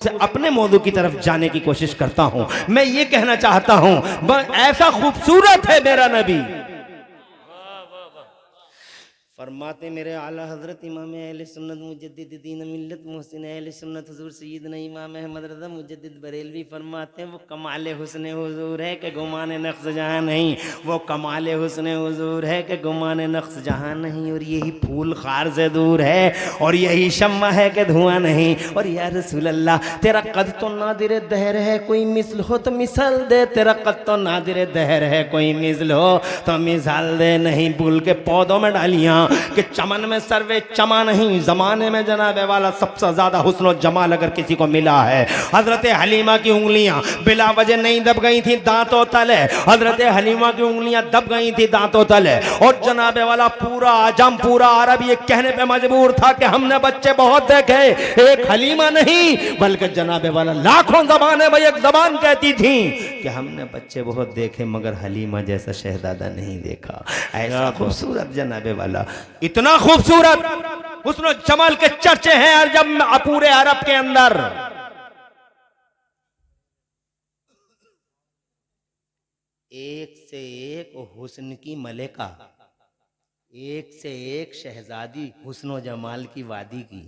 से अपने मौजू की तरफ जाने की कोशिश करता हूं। मैं ये कहना चाहता हूं, ऐसा खूबसूरत है मेरा नबी। फरमाते मेरे आला हजरत इमाम अहले सुन्नत मुजद्दिद दीन मिल्लत मुहसिन अहले सुन्नत हुजूर सैयदना इमाम अहमद रज़ा मुजद्दिद बरेलवी फरमाते हैं वो कमाल हुस्न हुजूर है कि गुमान नक्श जहां नहीं, वो कमाल हुस्न हुजूर है कि गुमान नक्श जहां नहीं। और यही फूल खार से दूर है और यही शम्मा है कि धुआं नहीं। और या रसूल अल्लाह तेरा कद तो नादिर दहर है, कोई मिसल हो तो मिसाल दे। तेरा कद तो नादिर दहर है, कोई मिसल हो तो मिसाल दे। नहीं भूल के पौधों में डालियां कि चमन में सर्वे चमा नहीं। जमाने में जनाबे वाला सबसे ज्यादा हुस्न जमाल अगर किसी को मिला है, हजरत हलीमा की उंगलियां बिला वजह नहीं दब गई थी दांतों तले। हजरत हलीमा की उंगलियां दब गई थी दांतों तले। और जनाबे वाला पूरा आजम पूरा अरब ये कहने पे मजबूर था कि हमने बच्चे बहुत देखे, एक हलीमा नहीं बल्कि जनाबे वाला लाखों जबान है। एक जबान कहती थी कि हमने बच्चे बहुत देखे मगर हलीमा जैसा शहजादा नहीं देखा। ऐसा खूबसूरत जनाबे वाला, इतना खूबसूरत हुस्न जमाल के चर्चे हैं जब पूरे अरब के अंदर। एक से एक हुस्न की मलिका, एक से एक शहजादी हुस्न जमाल की वादी की।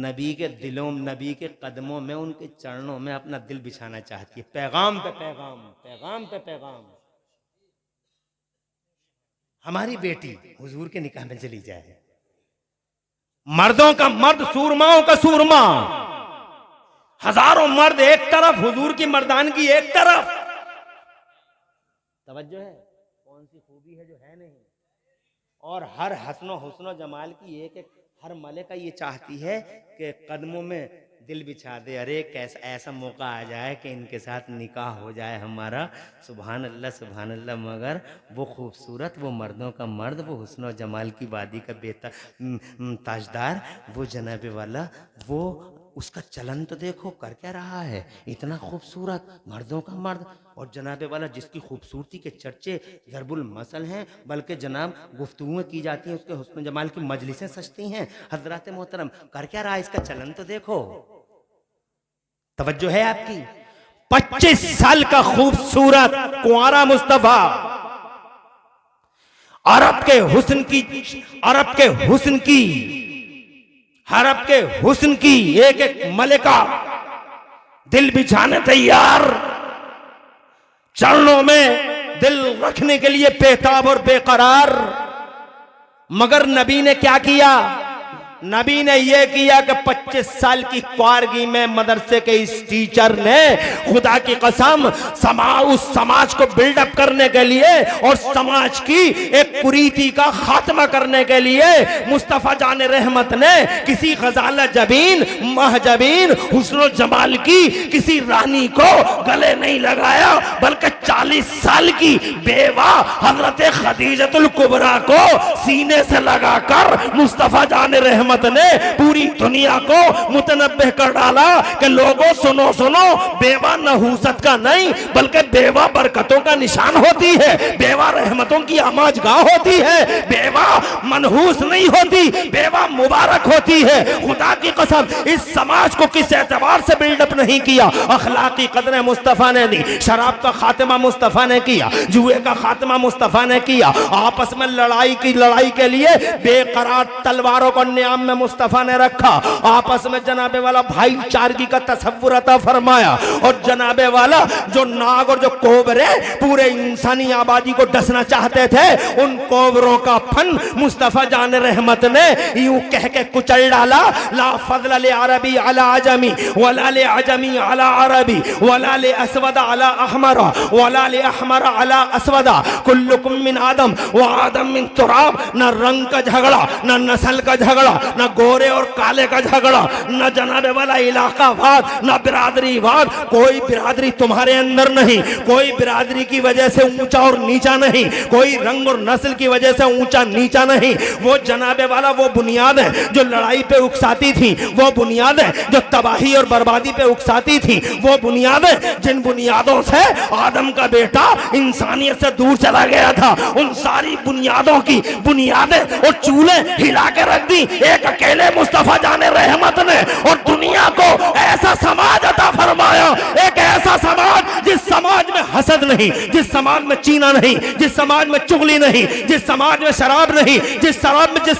नबी के दिलों, नबी के कदमों में, उनके चरणों में अपना दिल बिछाना चाहती है। पैगाम पे पैगाम, पैगाम पे पैगाम। हमारी बेटी हुजूर के निकाह में चली जाए, मर्दों का मर्द, सूरमाओं का सूरमा, हजारों मर्द एक तरफ, हुजूर की मर्दानगी एक तरफ। तवज्जो है, कौन सी खूबी है जो है नहीं। और हर हसनो हुस्नो जमाल की एक एक हर मलिका ये चाहती है कि कदमों में दिल बिछा दे। अरे कैसा ऐसा मौका आ जाए कि इनके साथ निकाह हो जाए हमारा। सुभान अल्लाह सुभान अल्लाह। मगर वो खूबसूरत, वो मर्दों का मर्द, वो हुस्न और जमाल की वादी का बेटा ताजदार, वो जनाबे वाला, वो उसका चलन तो देखो कर क्या रहा है। इतना खूबसूरत मर्दों का मर्द और जनाबे वाला जिसकी खूबसूरती के चर्चे ज़रबुल मसल हैं, बल्कि जनाब गुफ्तगूएं की जाती हैं, उसके हुस्न जमाल की मजलिसें सजती हैं। हजरत मोहतरम कर क्या रहा है, इसका चलन तो देखो। तवज्जो है आपकी। 25 साल का खूबसूरत कुंवारा मुस्तफा, अरब के हुस्न की, अरब के हुस्न की, अरब के हुस्न की एक एक मलिका दिल बिछाने तैयार, चरणों में दिल रखने के लिए बेताब और बेकरार। मगर नबी ने क्या किया? नबी ने यह किया कि 25 साल की क्वारगी में मदरसे के इस टीचर ने खुदा की कसम उस समाज को बिल्डअप करने के लिए और समाज की एक कुरीति का खात्मा करने के लिए मुस्तफा जान रहमत ने किसी गजाला जबीन महजबीन हुस्न जमाल की किसी रानी को गले नहीं लगाया, बल्कि 40 साल की बेवा हजरत खदीजतुल कुबरा को सीने से लगाकर मुस्तफा जान रहमत ने पूरी दुनिया को मुतनब्बह कर डाला कि लोगों सुनो सुनो, बेवा नहूसत का नहीं बल्कि बेवा बरकतों का निशान होती है, बेवा रहमतों की आमाजगाह होती है, बेवा मनहूस नहीं होती, बेवा मुबारक होती है। खुदा की कसम इस समाज को किस एतबार से बिल्डअप नहीं किया। अखलाकी कदरें मुस्तफा ने दी, शराब का खात्मा मुस्तफा ने किया, जुए का खात्मा मुस्तफा ने किया, आपस में लड़ाई के लिए बेकरार तलवारों को नियाम में मुस्तफा ने रखा, आपस में जनाबे वाला भाईचारगी का तसव्वुर अता फरमाया। और जनाबे वाला जो नाग और जो कोबरे पूरे इंसानी आबादी को डसना चाहते थे, उन कोबरों का फन मुस्तफा जान रहमत ने यूं कह के कुचल डाला, ला फज़ल ले अरबी अला अजमी वला ले अजमी अला अरबी वला ले अस्वद अला अहमर वला ले अहमर अला अस्वदा, कुल्लुकुम मिन आदम व आदम मिन तुराब। न रंग का झगड़ा, न नस्ल का झगड़ा, न गोरे और काले का झगड़ा, न जनाबे वाला इलाकावाद, न बिरादरीवाद। कोई बिरादरी तुम्हारे अंदर नहीं, कोई बिरादरी की वजह से ऊंचा और नीचा नहीं, कोई रंग और नस्ल की वजह से ऊंचा नीचा नहीं। वो जनाबे वाला वो बुनियाद है जो लड़ाई पे उकसाती थी, वो बुनियाद है जो तबाही और बर्बादी पे उकसाती थी, वो बुनियाद है जिन बुनियादों से आदम का बेटा इंसानियत से दूर चला गया था। उन सारी बुनियादों की बुनियादें और चूल्हे हिला के रख दी एक अकेले मुस्तफा जाने रहमत ने, और दुनिया को ऐसा समाज अता फरमाया, एक ऐसा समाज जिस समाज में हसद नहीं, जिस समाज में चीना नहीं, जिस समाज में चुगली नहीं, जिस समाज में शराब नहीं, जिस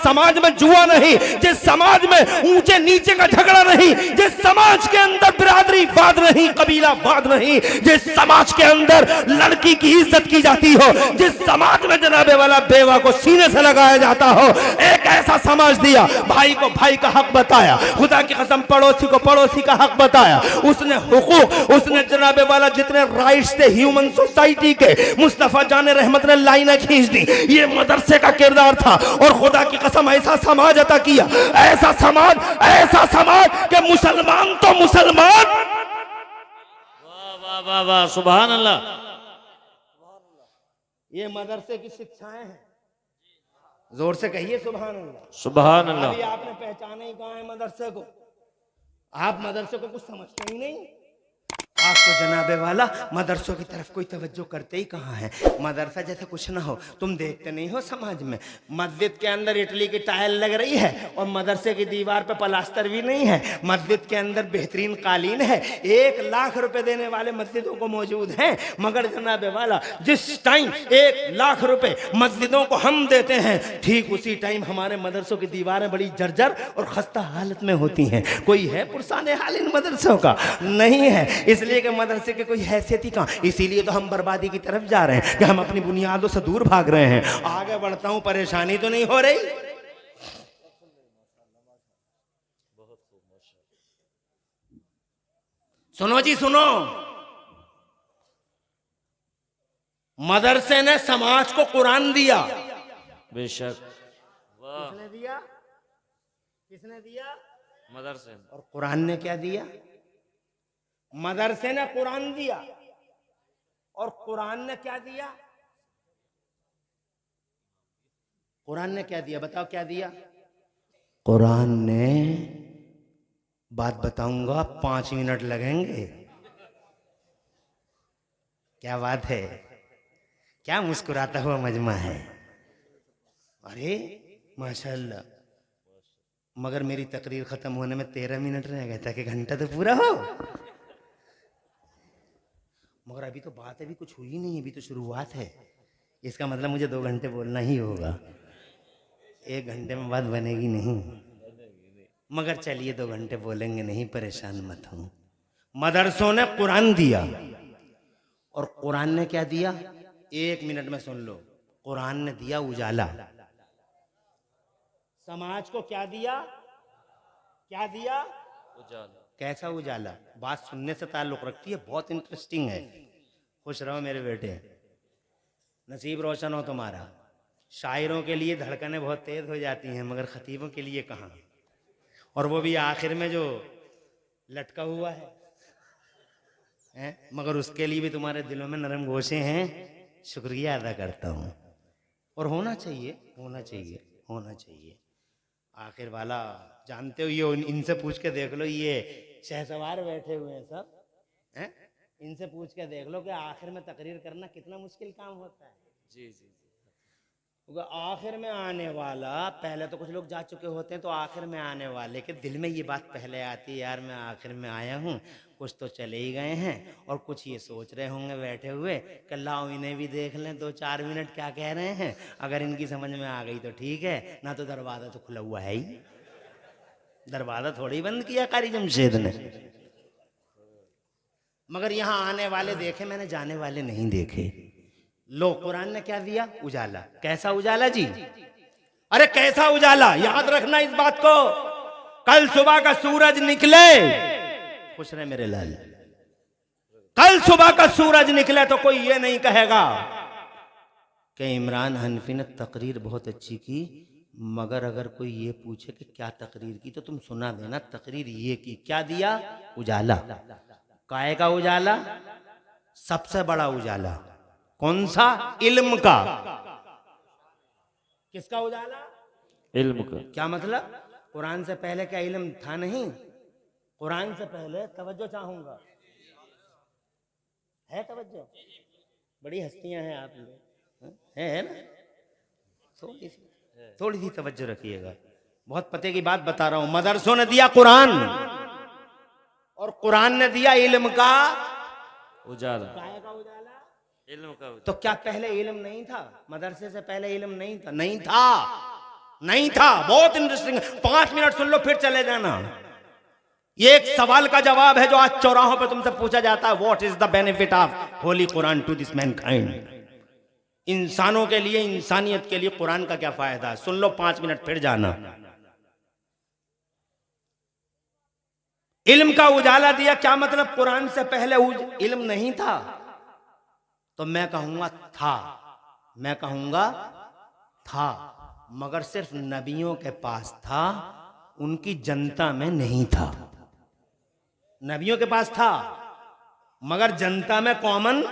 समाज में जुआ नहीं, जिस समाज में ऊंचे नीचे का झगड़ा नहीं, जिस समाज के अंदर बिरादरी वाद नहीं, कबीला वाद नहीं, जिस समाज के अंदर लड़की की इज्जत की जाती हो, जिस समाज में जनाबे वाला बेवा को सीने से लगाया जाता हो, एक ऐसा समाज दिया। भाई को भाई का हक बताया, खुदा की कसम पड़ोसी को पड़ोसी का हक बताया, उसने हुकूक, उसने जनाबे वाला जितने राइट्स थे ह्यूमन सोसाइटी के, मुस्तफा जाने रहमत ने लाइनें खींच दी। ये मदरसे का किरदार था, और खुदा की कसम ऐसा समाज अता किया, ऐसा समाज कि मुसलमान तो मुसलमान। वाह वाह वाह वाह, सुभान अल्लाह। ये मदरसे की शिक्षाएं हैं, जोर से कहिए सुभान अल्लाह। सुभान अल्लाह। अभी आपने पहचाना ही कहाँ है मदरसे को? आप मदरसे को कुछ समझते ही नहीं। आपको जनाबे वाला मदरसों की तरफ कोई तवज्जो करते ही कहाँ है। मदरसा जैसे कुछ ना हो, तुम देखते नहीं हो समाज में मस्जिद के अंदर इटली की टाइल लग रही है और मदरसे की दीवार पे प्लास्टर भी नहीं है। मस्जिद के अंदर बेहतरीन कालीन है, 1 लाख रुपए देने वाले मस्जिदों को मौजूद हैं, मगर जनाबे वाला जिस टाइम 1 लाख रुपए मस्जिदों को हम देते हैं, ठीक उसी टाइम हमारे मदरसों की दीवारें बड़ी जर्जर और खस्ता हालत में होती हैं। कोई है पुरसाने हाल इन मदरसों का? नहीं है, इसलिए कि मदरसे की कोई हैसियत ही कहाँ। इसीलिए तो हम बर्बादी की तरफ जा रहे हैं कि हम अपनी बुनियादों से दूर भाग रहे हैं। आगे बढ़ता हूं, परेशानी तो नहीं हो रही? सुनो जी सुनो, मदरसे ने समाज को कुरान दिया। बेशक। वाह। किसने दिया? किसने दिया? मदरसे। और कुरान ने क्या दिया? मदरसे ने कुरान दिया, और कुरान ने क्या दिया? कुरान ने क्या दिया? बताओ क्या दिया? कुरान ने, बात बताऊंगा 5 मिनट लगेंगे। क्या बात है? क्या मुस्कुराता हुआ मजमा है? अरे माशाल्लाह, मगर मेरी तकरीर खत्म होने में 13 मिनट रह गए था कि घंटा तो पूरा हो। मगर अभी तो बात अभी कुछ हुई नहीं, अभी तो शुरुआत है। इसका मतलब मुझे 2 घंटे बोलना ही होगा, 1 घंटे में बात बनेगी नहीं। मगर चलिए 2 घंटे बोलेंगे नहीं, परेशान मत हो। मदरसों ने कुरान दिया, और कुरान ने क्या दिया? 1 मिनट में सुन लो। कुरान ने दिया उजाला। समाज को क्या दिया? क्या दिया? उजाला। कैसा उजाला? बात सुनने से ताल्लुक रखती है, बहुत इंटरेस्टिंग है। खुश रहो मेरे बेटे, नसीब रोशन हो तुम्हारा। शायरों के लिए धड़कनें बहुत तेज हो जाती हैं, मगर खतीबों के लिए कहाँ, और वो भी आखिर में जो लटका हुआ है? मगर उसके लिए भी तुम्हारे दिलों में नरम गोशे हैं। शुक्रिया अदा करता हूँ, और होना चाहिए, होना चाहिए, होना चाहिए। आखिर वाला जानते हो, ये इनसे पूछ के देख लो, ये शहसवार बैठे हुए हैं सब हैं, इनसे पूछ के देख लो कि आखिर में तकरीर करना कितना मुश्किल काम होता है। जी जी जी। क्योंकि आखिर में आने वाला, पहले तो कुछ लोग जा चुके होते हैं, तो आखिर में आने वाले के दिल में ये बात पहले आती है, यार मैं आखिर में आया हूँ, कुछ तो चले ही गए हैं, और कुछ ये सोच रहे होंगे बैठे हुए कि लाओ इन्हें भी देख लें 2-4 मिनट क्या कह रहे हैं। अगर इनकी समझ में आ गई तो ठीक है, ना तो दरवाजा तो खुला हुआ है ही, दरवाजा थोड़ी बंद किया कारी जमशेद ने। मगर यहाँ आने वाले देखे मैंने, जाने वाले नहीं देखे। लो, कुरान ने क्या दिया? उजाला। कैसा उजाला जी? अरे कैसा उजाला? याद रखना इस बात को, कल सुबह का सूरज निकले, खुश रहे मेरे लाल, कल सुबह का सूरज निकले तो कोई ये नहीं कहेगा कि इमरान हनफी ने तकरीर बहुत अच्छी की, मगर अगर कोई ये पूछे कि क्या तकरीर की, तो तुम सुना देना, तकरीर ये की। क्या दिया? उजाला। काय का उजाला? सबसे बड़ा उजाला कौन सा? इल्म का। किसका उजाला? इल्म का। क्या मतलब? कुरान से पहले क्या इल्म था नहीं? कुरान से पहले, तवज्जो चाहूंगा, है तवज्जो? बड़ी हस्तियां हैं आप लोग, है ना? थोड़ी सी तवज्जो रखिएगा। बहुत पते की बात बता रहा हूं। मदरसों ने दिया कुरान और कुरान ने दिया इल्म का उजाला। काय का उजाला? इल्म का उजाला। तो क्या पहले इल्म नहीं था? मदरसे से पहले इल्म नहीं था? नहीं था, नहीं था। बहुत इंटरेस्टिंग। 5 मिनट सुन लो फिर चले जाना। ये एक सवाल का जवाब है जो आज चौराहों पे तुमसे पूछा जाता है। What is the benefit of holy Quran to this mankind? इंसानों के लिए, इंसानियत के लिए कुरान का क्या फायदा है? सुन लो 5 मिनट फिर जाना। इल्म का उजाला दिया, क्या मतलब? कुरान से पहले इल्म नहीं था? तो मैं कहूंगा था, मैं कहूंगा था, मगर सिर्फ नबियों के पास था, उनकी जनता में नहीं था। नबियों के पास था मगर जनता में कॉमन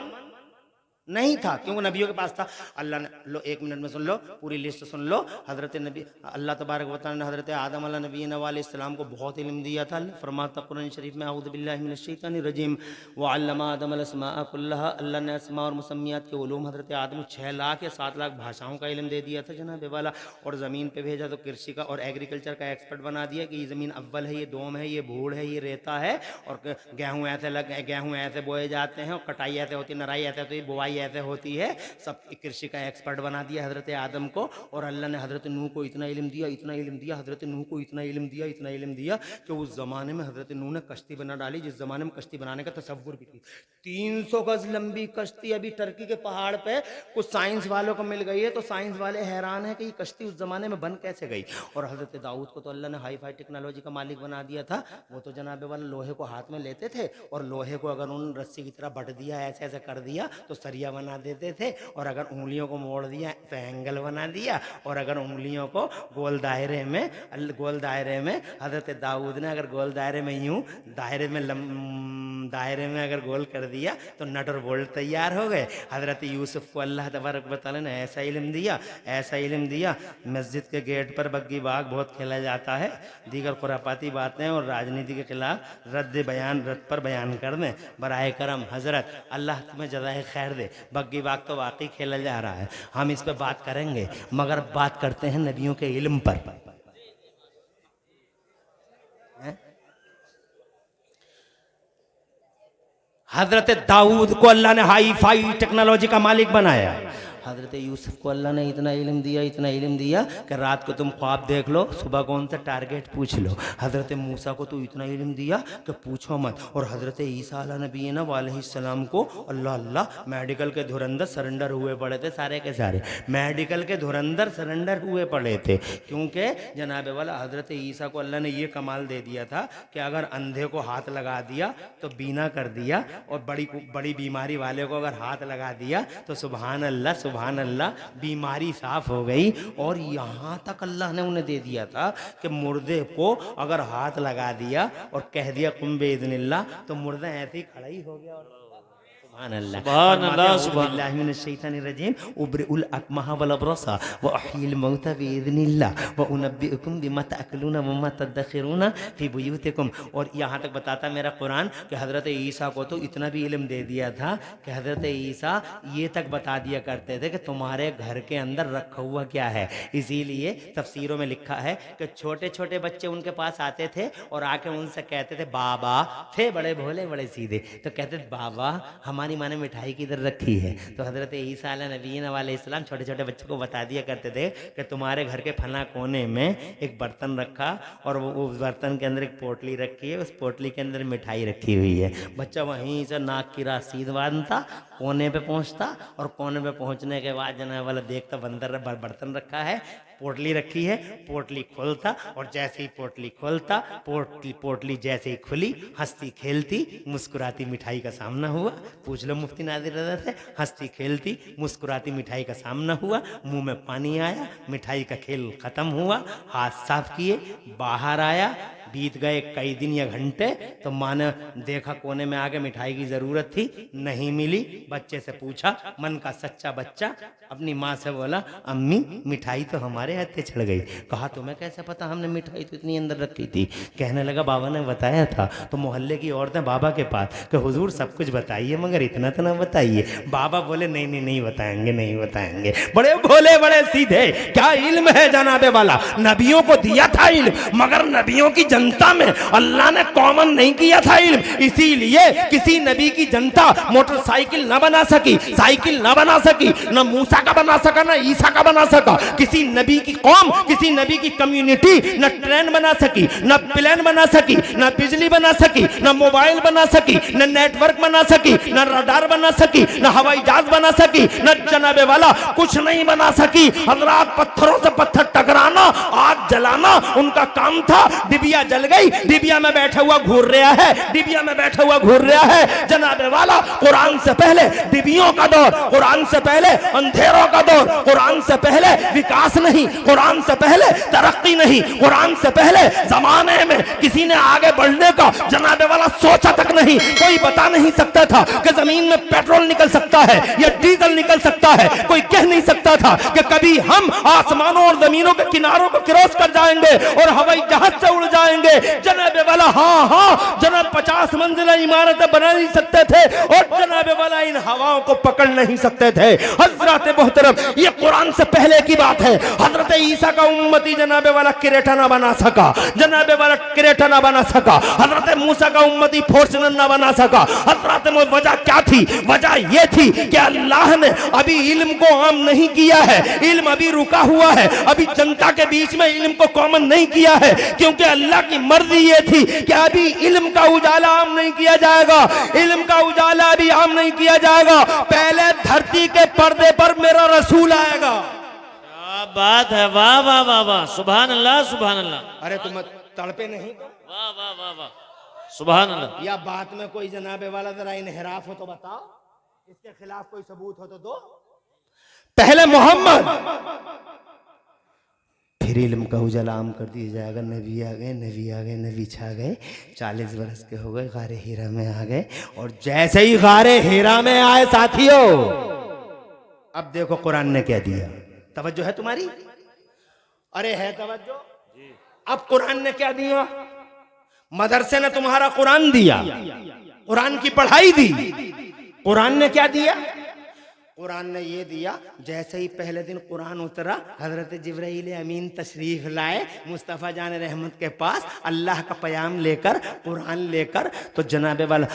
नहीं था। क्योंकि नबियों के पास था। अल्लाह ने, लो 1 मिनट में सुन लो, पूरी लिस्ट सुन लो। हजरत नबी, अल्लाह तबारक व तआला ने हजरत आदम अलैहिस्सलाम को बहुत इल्म दिया था। फरमाता कुरान शरीफ में, औज़ु बिल्लाहि मिनश शैतानिर रजीम, व अल्लमा आदम अल अस्माअ कुल्लहा, अल्लाह ने अस्मा और मुसम्मियात के उलूम हजरत आदम 6 लाख या 7 लाख भाषाओं का इल्म दे दिया था जनाब वाला। और ज़मीन पे भेजा तो कृषि का और एग्रीकल्चर का एक्सपर्ट बना दिया कि ये ज़मीन अव्वल है, ये दोम है, ये भूड़ है, ये रेता है, और गेहूँ ऐसे बोए जाते हैं, और कटाई ऐसे होती है, नराई ऐसे होती है, बुआई ऐसे होती है। सब कृषि का एक्सपर्ट बना दिया हजरत आदम को। और अल्लाह ने हजरत नूह को इतना इल्म दिया, इतना इल्म दिया, हजरत नूह को इतना इल्म दिया, इतना इल्म दिया कि उस जमाने में हजरत नूह ने कश्ती बना डाली, जिस जमाने में कश्ती बनाने का तसव्वुर भी थी। 300 गज लंबी कश्ती अभी टर्की के पहाड़ पे कुछ साइंस वालों को मिल गई है, तो साइंस वाले हैरान है कि ये कश्ती उस जमाने में बन कैसे गई। और हजरत दाऊद को तो अल्लाह ने हाई फाई टेक्नोलॉजी का मालिक बना दिया था। वो तो जनाबे वाला लोहे को हाथ में लेते थे, और लोहे को अगर उन रस्सी की तरह बट दिया, ऐसे ऐसे कर दिया, तो सरिया बना देते थे। और अगर उंगलियों को मोड़ दिया तो एंगल बना दिया। और अगर उंगलियों को गोल दायरे में हजरत दाऊद ने अगर गोल दायरे में यूं दायरे में अगर गोल कर दिया तो नट और बोल्ट तैयार हो गए। हजरत यूसुफ को अल्लाह तबारक व तआला ने ऐसा इल्म दिया, ऐसा इल्म दिया। मस्जिद के गेट पर बग्गी बाग बहुत खेला जाता है। दीगर खुरापाती बातें और राजनीति के खिलाफ रद्द पर बयान कर दें। बराए करम हजरत, अल्लाह तुम्हें जज़ाए खैर दे। बग्गी बाग तो वाकई खेला जा रहा है, हम इस पर बात करेंगे, मगर बात करते हैं नबियों के इल्म पर। हजरत दाऊद को अल्लाह ने हाई फाई टेक्नोलॉजी का मालिक बनाया। हजरत यूसुफ को अल्लाह ने इतना इल्म दिया, इतना इल्म दिया कि रात को तुम ख्वाब देख लो, सुबह कौन सा टारगेट पूछ लो। हजरत मूसा को तो इतना इल्म दिया कि पूछो मत। और हजरत ईसा नबीना अलैहिस्सलाम को अल्लाह मेडिकल के धुरंधर सरेंडर हुए पड़े थे, सारे के सारे मेडिकल के धुरंधर सरेंडर हुए पड़े थे। क्योंकि जनाब वाला हजरत ईसा को अल्लाह ने ये कमाल दे दिया था कि अगर अंधे को हाथ लगा दिया तो बीना कर दिया, और बड़ी बीमारी वाले को अगर हाथ लगा दिया तो सुभान अल्लाह सुभान अल्लाह, बीमारी साफ हो गई। और यहाँ तक अल्लाह ने उन्हें दे दिया था कि मुर्दे को अगर हाथ लगा दिया और कह दिया कुम बेइज़्निल्लाह, तो मुर्दा ऐसे ही खड़ा ही हो गया। और सुभान अल्लाह, सुभान रजीम, उब्रिउल अकमह वल अब्रसा व अहील मौता बिइज़्निल्लाह व उनब्बिउकुम बिमा तअकुलूना व मा तदखिरूना फी बुयूतिकुम। और यहाँ तक बताता मेरा कुरान कि हज़रत ईसा को तो इतना भी इल्म दे दिया था कि हज़रत ईसा ये तक बता दिया करते थे कि तुम्हारे घर के अंदर रखा हुआ क्या है। इसीलिए तफसीरों में लिखा है कि छोटे छोटे बच्चे उनके पास आते थे और आके उनसे कहते थे, बाबा थे बड़े भोले बड़े सीधे, तो कहते थे बाबा हमारी माँ ने मिठाई किधर रखी है। तो हज़रत ईसा नबीना अलैहिस्सलाम छोटे छोटे बच्चों को बता दिया करते थे कि तुम्हारे घर के फला कोने में एक बर्तन रखा, और वो उस बर्तन के अंदर एक पोटली रखी है, उस पोटली के अंदर मिठाई रखी हुई है। बच्चा वहीं से नाक की रसीद बांधता, कोने पे पहुंचता, और कोने पे पहुंचने के बाद जनाब वाला देखता बंदर बर्तन रखा है, पोटली रखी है, पोटली खोलता, और जैसे ही पोटली खोलता पोटली जैसे ही खुली, हंसती खेलती मुस्कुराती मिठाई का सामना हुआ। पूछ लो मुफ्ती नादिर रज़ा से, हंसती खेलती मुस्कुराती मिठाई का सामना हुआ, मुंह में पानी आया, मिठाई का खेल खत्म हुआ, हाथ साफ किए, बाहर आया, बीत गए कई दिन या घंटे, तो माँ ने देखा कोने में आगे मिठाई की जरूरत थी, नहीं मिली। बच्चे से पूछा, मन का सच्चा बच्चा अपनी माँ से बोला, अम्मी मिठाई तो हमारे हाथ से छिड़ गई। कहा तुम्हें कैसे पता, हमने मिठाई तो इतनी अंदर रखी थी। कहने लगा बाबा ने बताया था। तो मोहल्ले की औरतें बाबा के पास कि हुजूर सब कुछ बताइए मगर इतना तो ना बताइए। बाबा बोले नहीं नहीं नहीं बताएंगे, नहीं बताएंगे। बड़े भोले बड़े सीधे, क्या इल्म है जनाबे वाला, नबियों को दिया था इल्म मगर नबियों की जनता में अल्लाह ने कॉमन नहीं किया था इल्म। इसीलिए किसी नबी की जनता मोटरसाइकिल ना बना सकी, साइकिल ना बना सकी, न मूसा का बना सका न ईसा का बना सका। किसी नबी की कौम, किसी नबी की कम्युनिटी न ट्रेन बना सकी, न प्लेन बना सकी, न बिजली बना सकी, न मोबाइल बना सकी, न नेटवर्क बना सकी, न रडार बना सकी, न हवाई जहाज बना सकी, न जनाबे वाला कुछ नहीं बना सकी। हजरात पत्थरों से पत्थर टकराना, आग जलाना उनका काम था। डिबिया जल गई, डिबिया में बैठा हुआ घूर रहा है, डिबिया में बैठा हुआ घूर रहा है। जनाबे वाला कुरान से पहले डिबियों का दौर, कुरान से पहले अंधेरों का दौर, कुरान से पहले विकास नहीं, कुरान से पहले तरक्की नहीं, कुरान से पहले जमाने में किसी ने आगे बढ़ने का जनाबे वाला सोचा तक नहीं। कोई बता नहीं सकता था कि जमीन में पेट्रोल निकल सकता है या डीजल निकल सकता है। कोई कह नहीं सकता था कि कभी हम आसमानों और जमीनों के किनारों को क्रॉस कर जाएंगे और हवाई जहाज से उड़ जाएंगे। जनाबे वाला हाँ हाँ जनाब 50 मंजिला इमारतें बना नहीं सकते थे और जनाबे वाला इन हवाओं को पकड़ नहीं सकते थे। हजरत मोहतरम, ये कुरान से पहले की बात है। हजरत ईसा का उम्मती जनाबे वाला क्रेटा ना बना सका, जनाबे वाला क्रेटा ना बना सका। हजरत मूसा का उम्मती फॉर्च्यूनर ना बना सका। हजरत वजह क्या थी? वजह ये थी कि अल्लाह ने अभी इल्म को आम नहीं किया है, इल्म अभी रुका हुआ है, अभी जनता के बीच में इल्म को कॉमन नहीं किया है, क्योंकि अल्लाह की मर्जी ये थी कि अभी इल्म का उजाला आम नहीं किया जाएगा, इल्म का उजाला अभी आम नहीं किया जाएगा। पहले धरती के पर्दे पर मेरा रसूल आएगा। क्या बात है, वाह वाह वाह वाह, सुभान अल्लाह सुभान अल्लाह। अरे तुम तड़पे नहीं, वाह वाह वाह वाह, सुभान अल्लाह। या बात में कोई जनाबे वाला जरा इनहराफ हो तो बताओ, इसके खिलाफ कोई सबूत हो तो दो। पहले मोहम्मद, फिर इल्म का उजाला आम कर दिया जाएगा। नबी आ गए, नबी आ गए, नबी छा गए, 40 बरस के हो गए, गारे हीरा में आ गए। और जैसे ही गारे हीरा में आए साथियों, अब देखो कुरान ने क्या दिया। तवज्जो है तुम्हारी? अरे है तवज्जो? अब कुरान ने क्या दिया? मदरसे ने तुम्हारा कुरान दिया, कुरान की पढ़ाई दी। कुरान ने क्या दिया? कुरान ने ये दिया, जैसे ही पहले दिन कुरान उतरा, हजरत जिब्राइल अमीन तशरीफ लाए मुस्तफ़ा जान रहमत के पास, अल्लाह का पैगाम लेकर, कुरान लेकर। तो जनाबे वाला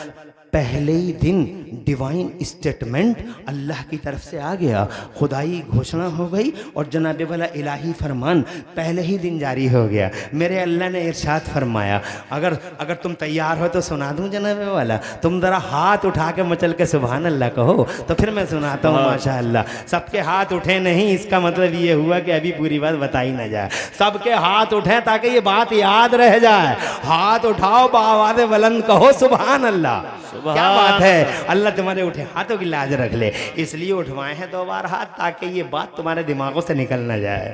पहले ही दिन डिवाइन स्टेटमेंट अल्लाह की तरफ से आ गया, खुदाई घोषणा हो गई और जनाबे वाला इलाही फरमान पहले ही दिन जारी हो गया। मेरे अल्लाह ने इरशाद फरमाया, अगर तुम तैयार हो तो सुना दूं जनाबे वाला। तुम जरा हाथ उठा के मचल के सुभान अल्लाह कहो तो फिर मैं सुनाता हूँ। माशाअल्लाह, सबके हाथ उठे नहीं, इसका मतलब ये हुआ कि अभी पूरी बात बताई ना जाए। सबके हाथ उठे ताकि ये बात याद रह जाए। हाथ उठाओ, बावाज़ बुलंद कहो सुभान अल्लाह। क्या बात है, अल्लाह तुम्हारे उठे हाथों की लाज रख ले। इसलिए उठवाए हैं 2 बार हाथ, ताकि ये बात तुम्हारे दिमागों से निकल ना जाए।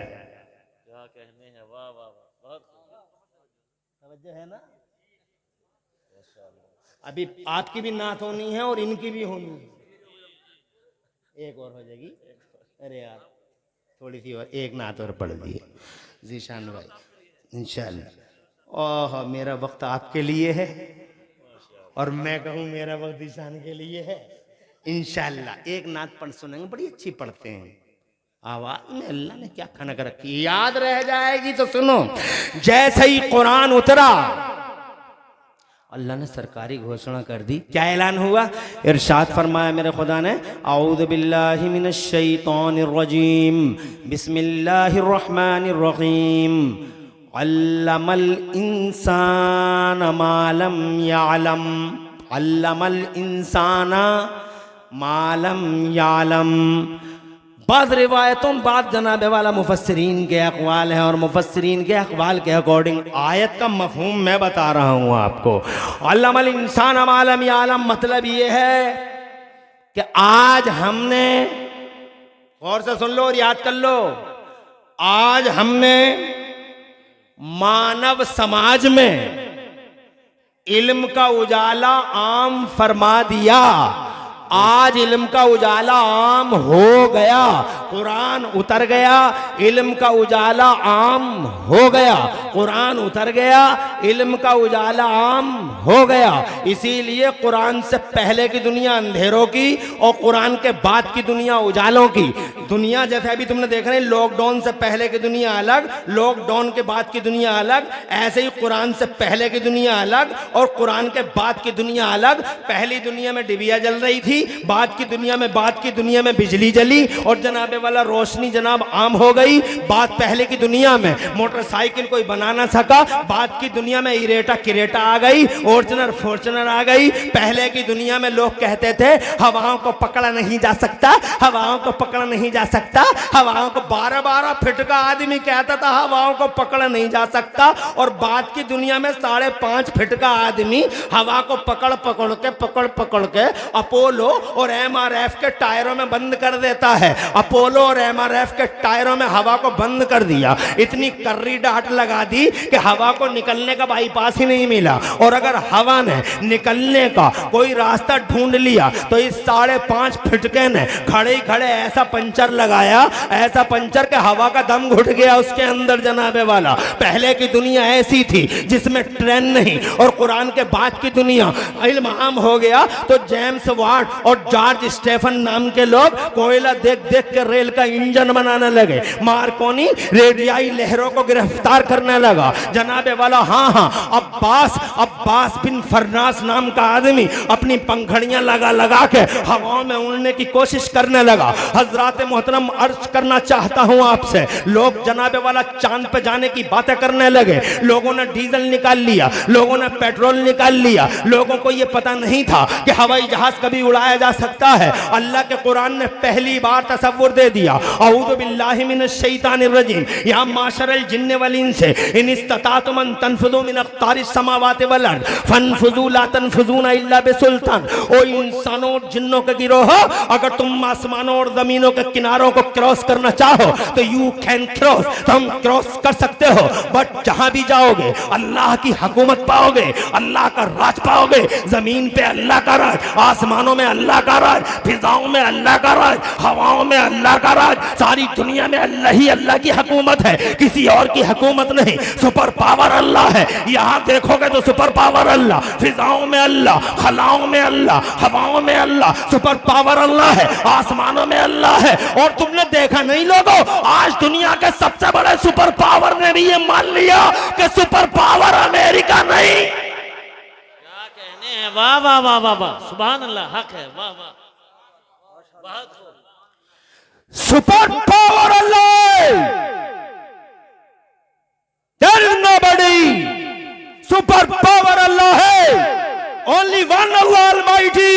क्या कहने हैं, वाह वाह वाह, बहुत तवज्जो है ना? अभी आपकी भी नात होनी है और इनकी भी होनी है। एक और हो जाएगी। अरे यार थोड़ी सी और, एक नात और पढ़ दी जीशान भाई इंशाल्लाह। ओह मेरा वक्त आपके लिए है और मैं कहूँ मेरा वक्त जीशान के लिए है इंशाल्लाह। एक नात पढ़ सुनेंगे, बड़ी अच्छी पढ़ते हैं, आवाज में अल्लाह ने क्या खनक रखी, याद रह जाएगी। तो सुनो, जैसे ही कुरान उतरा अल्लाह ने सरकारी घोषणा कर दी। क्या ऐलान हुआ? इरशाद फरमाया मेरे खुदा ने, औज़ु बिल्लाहि मिनश शैतानिर रजीम, बिस्मिल्लाहिर रहमानिर रहीम, अल्लमल इंसान मा लम यअलम, अल्लमल इंसाना मा लम यअलम। बाद रिवायतों बाद जनाबे वाला मुफस्सिरीन के अक़वाल हैं और मुफस्सिरीन के अक़वाल के अकॉर्डिंग आयत का मफ़हूम मैं बता रहा हूँ आपको। अल्लमल इंसान मा लम यअलम मतलब ये है कि आज हमने, गौर से सुन लो और याद कर लो, आज हमने मानव समाज में इल्म का उजाला आम फरमा दिया। आज इल्म का उजाला आम हो गया, कुरान उतर गया, इल्म का उजाला आम हो गया, कुरान उतर गया, इल्म का उजाला आम हो गया। इसीलिए कुरान से पहले की दुनिया अंधेरों की और कुरान के बाद की दुनिया उजालों की। दुनिया जैसे अभी तुमने देख रहे हैं, लॉकडाउन से पहले की दुनिया अलग, लॉकडाउन के बाद की दुनिया अलग, ऐसे ही कुरान से पहले की दुनिया अलग और कुरान के बाद की दुनिया अलग। पहली दुनिया में डिबिया जल रही थी, बाद की दुनिया में बिजली जली और जनाबे वाला रोशनी जनाब आम हो गई। पहले की दुनिया में मोटरसाइकिल कोई बना ना सका, बाद की दुनिया में इरेटा किरेटा आ गई, फॉर्च्यूनर आ गई। पहले की दुनिया में लोग कहते थे हवाओं को पकड़ा नहीं जा सकता, हवाओं को पकड़ा नहीं जा सकता, हवाओं को 12-12 फीट का आदमी कहता था हवाओं को पकड़ा नहीं जा सकता। और बाद की दुनिया में 5.5 फीट का आदमी हवा को पकड़ पकड़ के अपोलो और एमआरएफ के टायरों में बंद कर देता है। अपोलो और एमआरएफ के टायरों में हवा को बंद कर दिया, इतनी कर्री डांट लगा दी कि हवा को निकलने का बाईपास ही नहीं मिला। और अगर हवा ने निकलने का कोई रास्ता ढूंढ लिया तो इस 5.5 फुटके ने खड़े खड़े ऐसा पंचर लगाया, ऐसा पंचर के हवा का दम घुट गया उसके अंदर जनाबे वाला। पहले की दुनिया ऐसी थी जिसमें ट्रेन नहीं, और कुरान के बाद की दुनिया इल्म आम हो गया तो जेम्स वाट और जॉर्ज स्टेफन नाम के लोग कोयला देख देख के रेल का इंजन बनाने लगे। मार्कोनी रेडियाई लहरों को गिरफ्तार करने लगा जनाबे वाला। हाँ, अब्बास बिन फरनास नाम का आदमी अपनी पंखड़ियां लगा के हवाओं में उड़ने की कोशिश करने लगा। हजरात मोहतरम अर्ज करना चाहता हूं आपसे, लोग जनाबे वाला चांद पे जाने की बातें करने लगे। लोगों ने डीजल निकाल लिया, लोगों ने पेट्रोल निकाल लिया। लोगों को यह पता नहीं था कि हवाई जहाज कभी उड़ाया जा सकता है। अल्लाह के कुरान ने पहली बार तसव्वुर दे दिया, औज़ु बिल्लाहि मिनश शैतानिर रजीम, या माशरल जिन्न वल इंस इन इस्ततातुम अन तनफुज़ू मिन अक़तारिस समावाति वल अर्द फनफुज़ू ला तनफुज़ूना इल्ला बिसुल्तान। ओ इंसानों जिन्नों के गिरोह, अगर तुम आसमानों और जमीनों के किनारों को क्रॉस करना चाहो तो यू कैन क्रॉस, तुम क्रॉस कर सकते हो। बट जहां भी जाओगे अल्लाह की हुकूमत पाओगे, अल्लाह का राज पाओगे। जमीन पे अल्लाह का राज, आसमानों में अल्लाह का राज, फिजाओं में अल्लाह का राज, हवाओं में अल्लाह का राज। सारी दुनिया में अल्लाह ही अल्लाह की हुकूमत है, किसी और की हुकूमत नहीं। सुपर पावर अल्लाह है। यहां देखोगे तो सुपर पावर अल्लाह, फिजाओं में अल्लाह, खलाओं में अल्लाह, हवाओं में अल्लाह, सुपर पावर अल्लाह है, आसमानों में अल्लाह है। और तुमने देखा नहीं लोगों, आज दुनिया के सबसे बड़े सुपर पावर ने भी ये मान लिया कि सुपर पावर अमेरिका नहीं। क्या कहने हैं, वाह वाह वाह वाह वाह, सुभान अल्लाह, हक है, वाह वाह, बहुत खूब। Super power Allah, there is nobody, super power Allah है, ओनली वन अल्लाह अलमाइटी,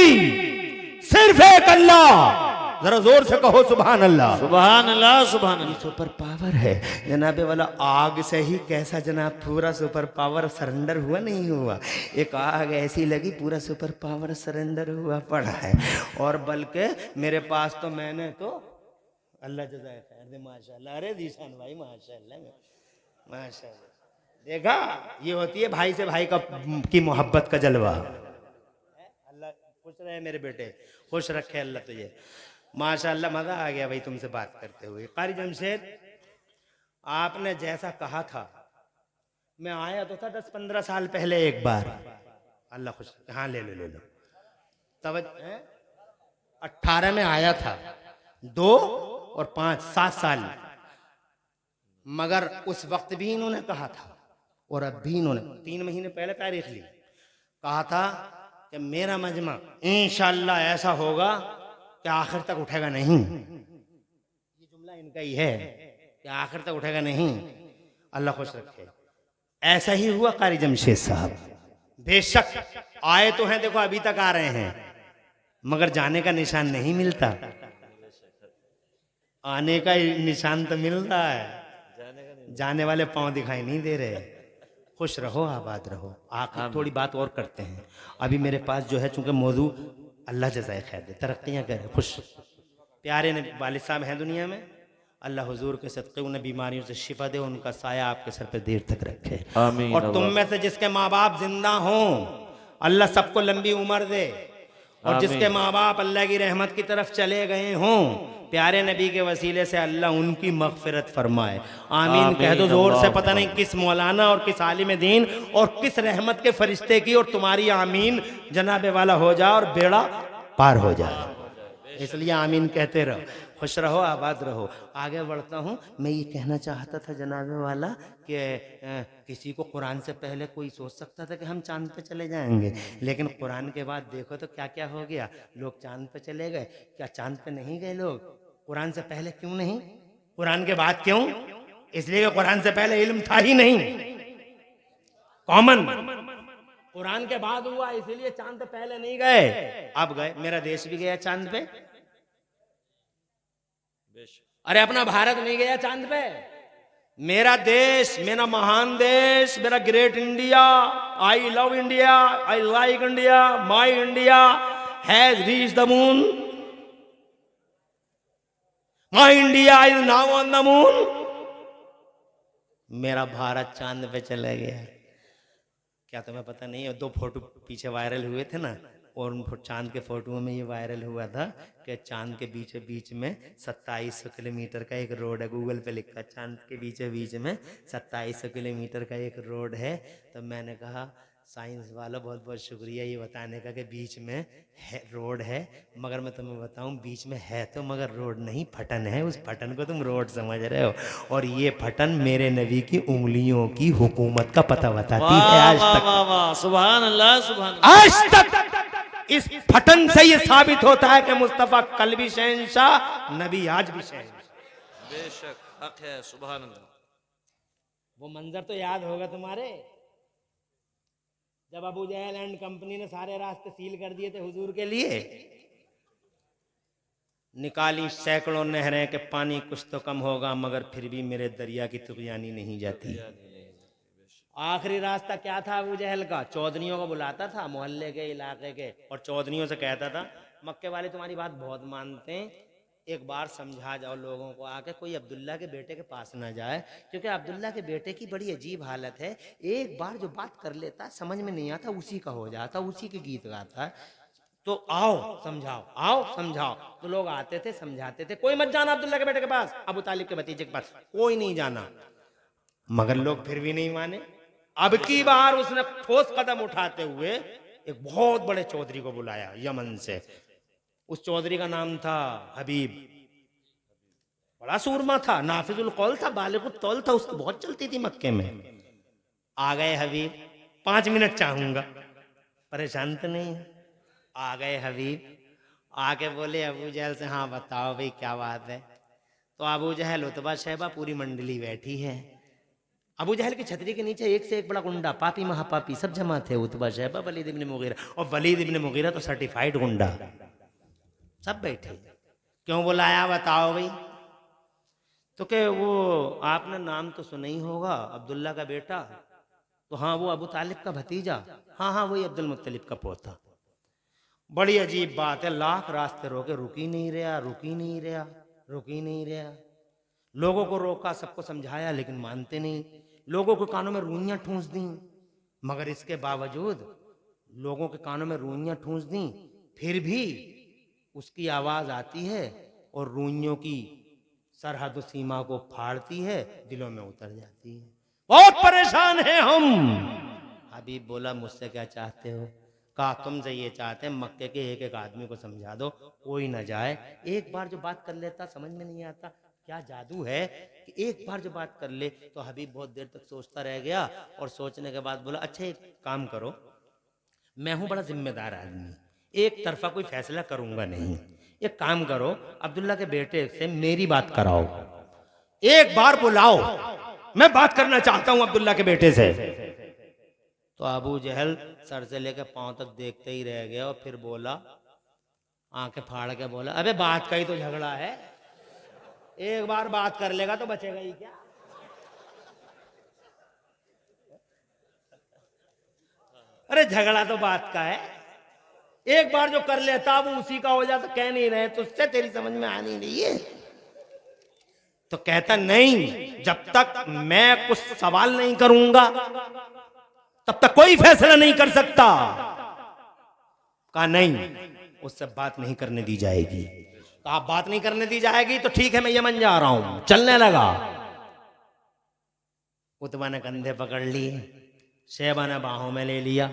सिर्फ एक अल्लाह। जरा जोर से कहो सुभान अल्लाह, सुभान अल्लाह, सुभान अल्लाह। सुपर पावर है जनाबे वाला। आग से ही कैसा जनाब पूरा सुपर पावर सरेंडर हुआ नहीं हुआ, एक आग ऐसी लगी पूरा सुपर पावर सरेंडर हुआ पड़ा है। और बल्कि मेरे पास तो मैंने तो अल्लाह जज़ाए खैर दे माशाल्लाह, अरे जीशान भाई माशाल्लाह माशाल्लाह, देखा ये होती है भाई से भाई का की मोहब्बत का जलवा। अल्लाह खुश रहे मेरे बेटे, खुश रखे अल्लाह तुझे माशाल्लाह। मजा आ गया भाई तुमसे बात करते हुए। कारी जमशेद, आपने जैसा कहा था, मैं आया तो था 10-15 साल पहले एक बार, अल्लाह खुश। हाँ ले लो तब 18 में आया था, 2 और 5 7 साल। मगर उस वक्त भी इन्होंने कहा था और अब भी इन्होंने 3 महीने पहले तारीख ली, कहा था कि मेरा मजमा इंशाअल्लाह ऐसा होगा कि आखिर तक उठेगा नहीं। ये जुमला इनका ही है कि आखिर तक उठेगा नहीं। अल्लाह खुश रखे। ऐसा ही हुआ कारी जमशेद साहब। बेशक आए तो हैं, देखो अभी तक आ रहे हैं, मगर जाने का निशान नहीं मिलता। आने का निशान तो मिल रहा है, जाने वाले पांव दिखाई नहीं दे रहे। खुश रहो, आबाद रहो। आखिर थोड़ी बात और करते हैं। अभी मेरे पास जो है, चूंकि मौजू अल्लाह जज़ाए खैर दे, तरक्कियाँ करे, खुश प्यारे ने वालिद साहब हैं दुनिया में, अल्लाह हुजूर के सदक़े उन्हें बीमारियों से शिफा दे, उनका साया आपके सर पे देर तक रखे। आमीन। और तुम में से जिसके माँ बाप जिंदा हों, अल्लाह सबको लंबी उम्र दे। और जिसके माँ बाप अल्लाह की रहमत की तरफ चले गए हों, प्यारे नबी के वसीले से अल्लाह उनकी मग़फ़िरत फरमाए। आमीन कह दो जोर से। पता नहीं किस मौलाना और किस आलिम दीन और किस रहमत के फरिश्ते की और तुम्हारी आमीन जनाबे वाला हो जाए और बेड़ा पार हो जाए। इसलिए आमीन कहते रहो, खुश रहो, आबाद रहो। आगे बढ़ता हूँ। मैं ये कहना चाहता था जनाबे वाला कि किसी को कुरान से पहले कोई सोच सकता था कि हम चांद पे चले जाएंगे, लेकिन कुरान के बाद देखो तो क्या क्या हो गया। लोग चांद पे चले गए। क्या चांद पे नहीं गए लोग? कुरान से पहले क्यों नहीं? कुरान के बाद क्यों? इसलिए कि कुरान से पहले इल्म था ही नहीं, कॉमन। कुरान के बाद हुआ, इसलिए चांद पे पहले नहीं गए, अब गए। मेरा देश भी गया चांद पे। अरे अपना भारत नहीं गया चांद पे? मेरा देश, मेरा महान देश, मेरा great India, I love India, I like India, my India has reach the moon, my India is now on the moon. मेरा भारत चांद पे चला गया। क्या तुम्हें पता नहीं है? 2 फोटो पीछे वायरल हुए थे ना, और उन चांद के फोटो में ये वायरल हुआ था कि चांद के बीच बीच में 2700 किलोमीटर का एक रोड है। गूगल पे लिखा चांद के बीच में 2700 किलोमीटर का एक रोड है। तो मैंने कहा साइंस वालों बहुत बहुत शुक्रिया ये बताने का कि बीच में है, रोड है। मगर मैं तुम्हें बताऊं, बीच में है तो मगर रोड नहीं, फटन है। उस फटन को तुम रोड समझ रहे हो, और ये फटन मेरे नबी की उंगलियों की हुकूमत का पता बताती है। आज तक सुभान अल्लाह, सुभान अल्लाह। आज तक इस फटन से ये साबित होता है कि मुस्तफा कल भी शहंशाह, नबी आज भी शहंशाह। बेशक हक है, सुभान अल्लाह। वो मंजर तो याद होगा तुम्हारे, जब अबू जहल एंड कंपनी ने सारे रास्ते सील कर दिए थे हुजूर के लिए। निकाली सैकड़ों नहरें के पानी कुछ तो कम होगा, मगर फिर भी मेरे दरिया की तुगयानी नहीं जाती। आखिरी रास्ता क्या था अबू जहल का? चौधरियों को बुलाता था मोहल्ले के, इलाके के, और चौधरियों से कहता था मक्के वाले तुम्हारी बात बहुत मानते हैं, एक बार समझा जाओ लोगों को आके, कोई अब्दुल्ला के बेटे के पास ना जाए, क्योंकि अब्दुल्ला के बेटे की बड़ी अजीब हालत है। एक बार जो बात कर लेता समझ में नहीं आता, उसी का हो जाता, उसी के गीत गाता है। तो आओ समझाओ, आओ समझाओ। तो लोग आते थे, समझाते थे, कोई मत जाना अब्दुल्ला के बेटे के पास, अबू तालिब के भतीजे के पास, कोई नहीं जाना। मगर लोग फिर भी नहीं माने। अब की बार उसने ठोस कदम उठाते हुए एक बहुत बड़े चौधरी को बुलाया यमन से। उस चौधरी का नाम था हबीब। बड़ा सूरमा था, नाफिजुल कौल था, बालिगुत तौल था, उसकी बहुत चलती थी मक्के में। आ गए हबीब, 5 मिनट चाहूंगा, परेशान तो नहीं? आ गए हबीब, आके बोले अबू जहल से, हाँ बताओ भाई क्या बात है? तो अबू जहल, उतबा, शैबा, पूरी मंडली बैठी है। अबू जहल की छतरी के नीचे एक से एक बड़ा गुंडा, पापी महापापी सब जमा थे। उतबा, शैबा, वलीद इब्न मुगीरा, और वलीद इब्न मुगीरा तो सर्टिफाइड गुंडा, सब बैठे। क्यों बुलाया बताओ भाई? तो क्या वो आपने नाम तो सुना ही होगा, अब्दुल्ला का बेटा? तो हाँ, वो अबू तालिब का भतीजा। हाँ हाँ, वही अब्दुल मुत्तलिब का पोता। बड़ी अजीब बात है, लाख रास्ते रोके, रुक ही नहीं रहा, रुक ही नहीं रहा, रुक ही नहीं रहा। लोगों को रोका, सबको समझाया, लेकिन मानते नहीं। लोगों के कानों में रूइयां ठूंस दी, मगर इसके बावजूद लोगों के कानों में रूइयां ठूंस दी, फिर भी उसकी आवाज आती है और रूइयों की सरहद सीमा को फाड़ती है, दिलों में उतर जाती है। बहुत परेशान हैं हम। हबीब बोला, मुझसे क्या चाहते हो? कहा, तुमसे ये चाहते हैं मक्के के एक एक आदमी को समझा दो, कोई ना जाए। एक बार जो बात कर लेता समझ में नहीं आता क्या जादू है कि एक बार जो बात कर ले। तो हबीब बहुत देर तक सोचता रह गया, और सोचने के बाद बोला, अच्छा एक काम करो, मैं हूं बड़ा जिम्मेदार आदमी, एक तरफा कोई फैसला करूंगा नहीं। एक काम करो, अब्दुल्ला के बेटे से मेरी बात कराओ, एक बार बुलाओ, मैं बात करना चाहता हूं अब्दुल्ला के बेटे से। तो अबू जहल सर से लेकर पांव तक देखते ही रह गया, और फिर बोला, आंखें फाड़ के बोला, अबे बात का ही तो झगड़ा है, एक बार बात कर लेगा तो बचेगा ही क्या? अरे झगड़ा तो बात का है, एक बार जो कर लेता वो उसी का हो जाता। कह नहीं रहे, तुझसे तेरी समझ में आ नहीं रही है। तो कहता नहीं, जब तक मैं कुछ सवाल नहीं करूंगा तब तक कोई फैसला नहीं कर सकता। कहा नहीं, उससे बात नहीं करने दी जाएगी। कहा बात नहीं करने दी जाएगी तो ठीक है, मैं यमन जा रहा हूं। चलने लगा। उतबा ने कंधे पकड़ लिए, शैबा ने बाहों में ले लिया।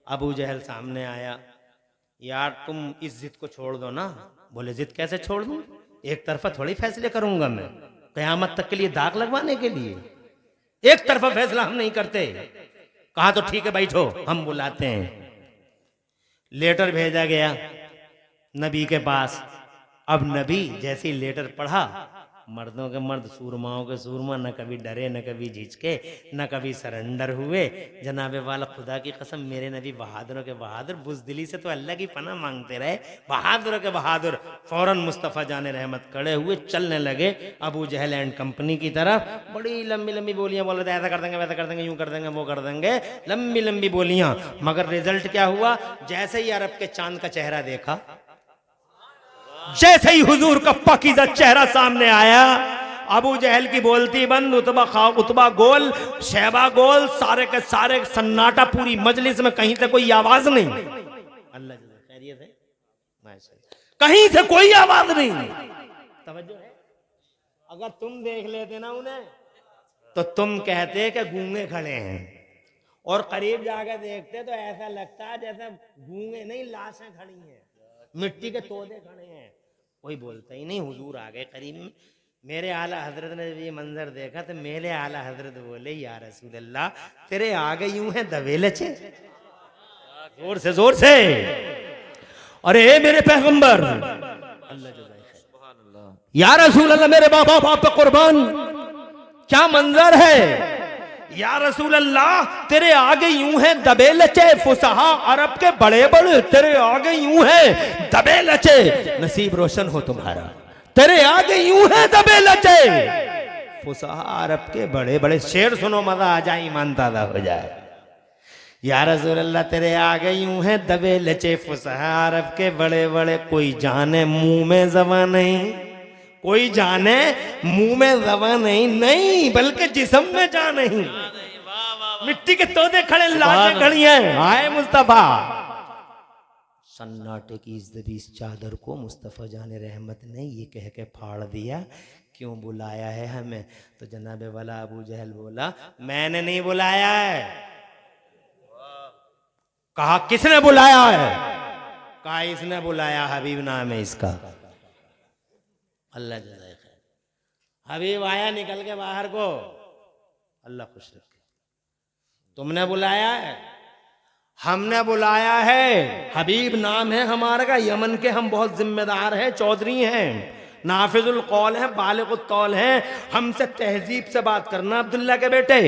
अबू जहल सामने आया। यार तुम इस जिद को छोड़ दो ना। बोले जिद कैसे छोड़ दूं? एक तरफा थोड़ी फैसले करूंगा मैं, कयामत तक के लिए दाग लगवाने के लिए एक तरफा फैसला हम नहीं करते। कहा तो ठीक है बैठो, हम बुलाते हैं। लेटर भेजा गया नबी के पास। अब नबी जैसे ही लेटर पढ़ा, मर्दों के मर्द, सूरमाओं के सूरमा, न कभी डरे न कभी झिझके न कभी सरेंडर हुए। जनाबे वाला खुदा की कसम, मेरे नबी बहादुरों के बहादुर, बुज़दिली से तो अल्लाह की पनाह मांगते रहे। बहादुरों के बहादुर फौरन मुस्तफ़ा जाने रहमत खड़े हुए, चलने लगे अबू जहल एंड कंपनी की तरफ। बड़ी लंबी लंबी बोलियां बोल रहे थे, ऐसा कर देंगे, वैसा कर देंगे, यूं कर देंगे, वो कर देंगे, लंबी लंबी बोलियां। मगर रिजल्ट क्या हुआ? जैसे ही अरब के चांद का चेहरा देखा, जैसे ही हुजूर का पाकीज़ा चेहरा सामने आया, अबू जहल की बोलती बंद, उतबा गोल, शैबा गोल, सारे के सारे सन्नाटा, पूरी मजलिस में कहीं से कोई आवाज नहीं। अल्लाह खैरियत है, कहीं से कोई आवाज नहीं। तवज्जो है? अगर तुम देख लेते ना उन्हें तो तुम कहते कि गूंगे खड़े हैं, और करीब जाकर देखते तो ऐसा लगता जैसे गूंगे नहीं, लाशें खड़ी हैं, मिट्टी के तोड़े खड़े हैं, कोई बोलता ही नहीं। हुजूर आ गए करीब में। मेरे आला हजरत ने ये मंजर देखा तो मेरे आला हजरत बोले, या रसूल अल्लाह, तेरे आगे यूं है दवेलचे। जोर से जोर से, अरे मेरे पैगंबर, या रसूल अल्लाह, मेरे बाबा बाप पे कुर्बान, क्या मंजर है। या रसूल अल्लाह, तेरे आगे यूं है दबे लचे, फुसहा अरब के बड़े बड़े तेरे आगे यूं है दबे लचे, नसीब रोशन हो तुम्हारा। तेरे आगे यूं है दबे लचे, फुसहा अरब के बड़े बड़े। शेर सुनो, मजा आ जाए, ईमान ताज़ा हो जाए। या रसूल अल्लाह, तेरे आगे यूं है दबे लचे, फुसहा अरब के बड़े बड़े, कोई जाने मुंह में ज़बान नहीं, कोई जाने मुंह में ज़बान नहीं, नहीं बल्कि जिस्म में जान नहीं। मिट्टी के तोड़े खड़े, लाशें खड़ी हैं। आए मुस्तफा। सन्नाटे की इस चादर को मुस्तफा जाने रहमत ने ये कह के फाड़ दिया, क्यों बुलाया है हमें? तो जनाबे वाला अबू जहल बोला, मैंने नहीं बुलाया है। कहा किसने बुलाया है? कहा इसने बुलाया, हबीब नाम है इसका। अल्लाह जज़ाए खैर। हबीब आया निकल के बाहर को, अल्लाह खुश रखे। तुमने बुलाया है? हमने बुलाया है। हबीब नाम है हमारा का, यमन के हम बहुत जिम्मेदार हैं, चौधरी हैं, नाफिजुल कौल हैं, बालिगुत तौल हैं। हमसे तहजीब से बात करना अब्दुल्ला के बेटे।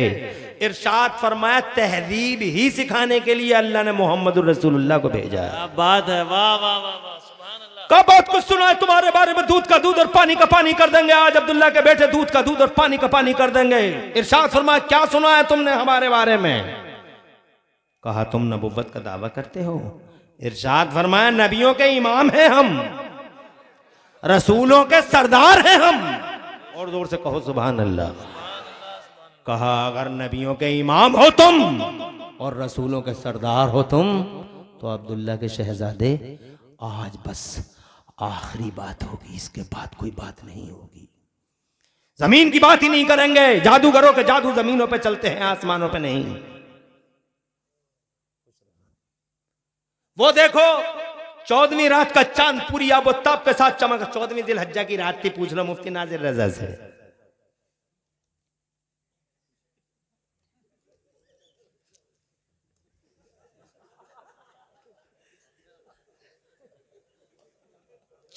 इरशाद फरमाया, तहजीब ही सिखाने के लिए अल्लाह ने मोहम्मदुर रसूलुल्लाह को भेजा है। बात है, वाह वाह वाह वाह, सुभान अल्लाह। का बहुत कुछ सुना है तुम्हारे बारे में, दूध का दूध और पानी का पानी कर देंगे। आज अब्दुल्ला के बेटे दूध का दूध और पानी का पानी कर देंगे। इरशाद फरमाया, क्या सुना है तुमने हमारे बारे में? कहा तुम नबुव्वत का दावा करते हो। इरशाद फरमाया, नबियों के इमाम हैं हम, रसूलों के सरदार हैं हम। और जोर से कहो सुभान अल्लाह। कहा अगर नबियों के इमाम हो तुम और रसूलों के सरदार हो तुम, तो अब्दुल्ला के शहजादे आज बस आखिरी बात होगी, इसके बाद कोई बात नहीं होगी। जमीन की बात ही नहीं करेंगे। जादूगरों के जादू जमीनों पे चलते हैं, आसमानों पे नहीं। वो देखो 14वीं रात का चांद पूरी आबोताब के साथ चमक। 14वीं जिलहज्जा की रात थी, पूछ लो मुफ्ती नाजिर रजा से।